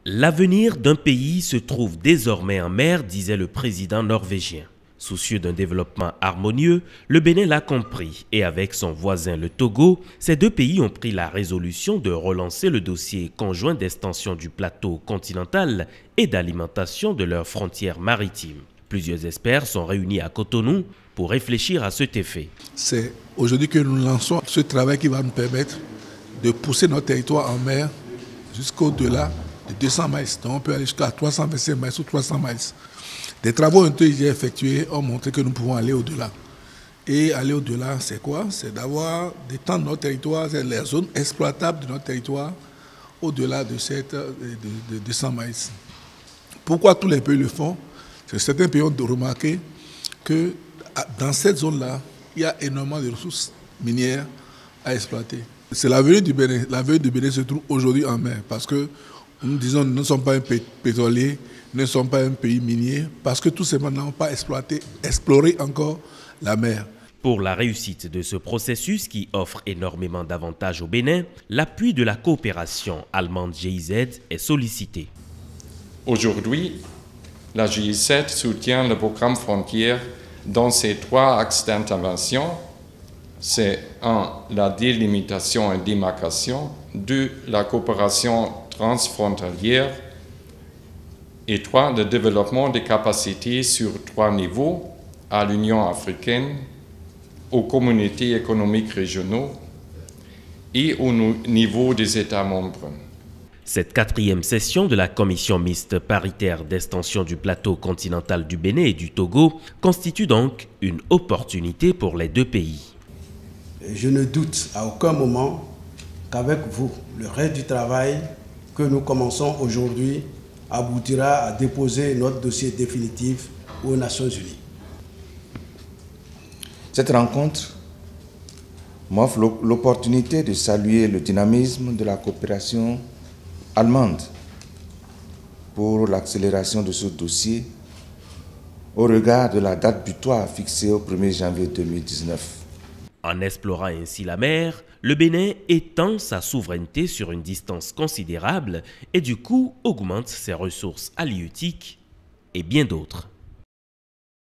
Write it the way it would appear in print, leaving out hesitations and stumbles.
L'avenir d'un pays se trouve désormais en mer, disait le président norvégien. Soucieux d'un développement harmonieux, le Bénin l'a compris et avec son voisin le Togo, ces deux pays ont pris la résolution de relancer le dossier conjoint d'extension du plateau continental et d'alimentation de leurs frontières maritimes. Plusieurs experts sont réunis à Cotonou pour réfléchir à cet effet. C'est aujourd'hui que nous lançons ce travail qui va nous permettre de pousser notre territoire en mer jusqu'au-delà de 200 miles. Donc on peut aller jusqu'à 325 miles ou 300 miles. Des travaux déjà effectués ont montré que nous pouvons aller au-delà. Et aller au-delà, c'est quoi? C'est d'avoir d'étendre notre territoire, c'est les zones exploitables de notre territoire au-delà de 200 miles. Pourquoi tous les pays le font? C'est que certains pays ont remarqué que dans cette zone-là, il y a énormément de ressources minières à exploiter. C'est l'avenir du Bénin. L'avenir du Bénin se trouve aujourd'hui en mer parce que nous disons nous ne sommes pas un pays pétrolier, nous ne sommes pas un pays minier parce que tout simplement nous n'avons pas exploré encore la mer. Pour la réussite de ce processus qui offre énormément d'avantages au Bénin, l'appui de la coopération allemande GIZ est sollicité. Aujourd'hui, la GIZ soutient le programme Frontières dans ses 3 axes d'intervention. C'est 1. La délimitation et démarcation, 2. La coopération transfrontalière et 3. Le développement des capacités sur 3 niveaux, à l'Union africaine, aux communautés économiques régionaux et au niveau des États membres. Cette 4e session de la commission mixte paritaire d'extension du plateau continental du Bénin et du Togo constitue donc une opportunité pour les deux pays. Je ne doute à aucun moment qu'avec vous, le reste du travail que nous commençons aujourd'hui aboutira à déposer notre dossier définitif aux Nations Unies. Cette rencontre m'offre l'opportunité de saluer le dynamisme de la coopération allemande pour l'accélération de ce dossier au regard de la date butoir fixée au 1er janvier 2019. En explorant ainsi la mer, le Bénin étend sa souveraineté sur une distance considérable et du coup augmente ses ressources halieutiques et bien d'autres.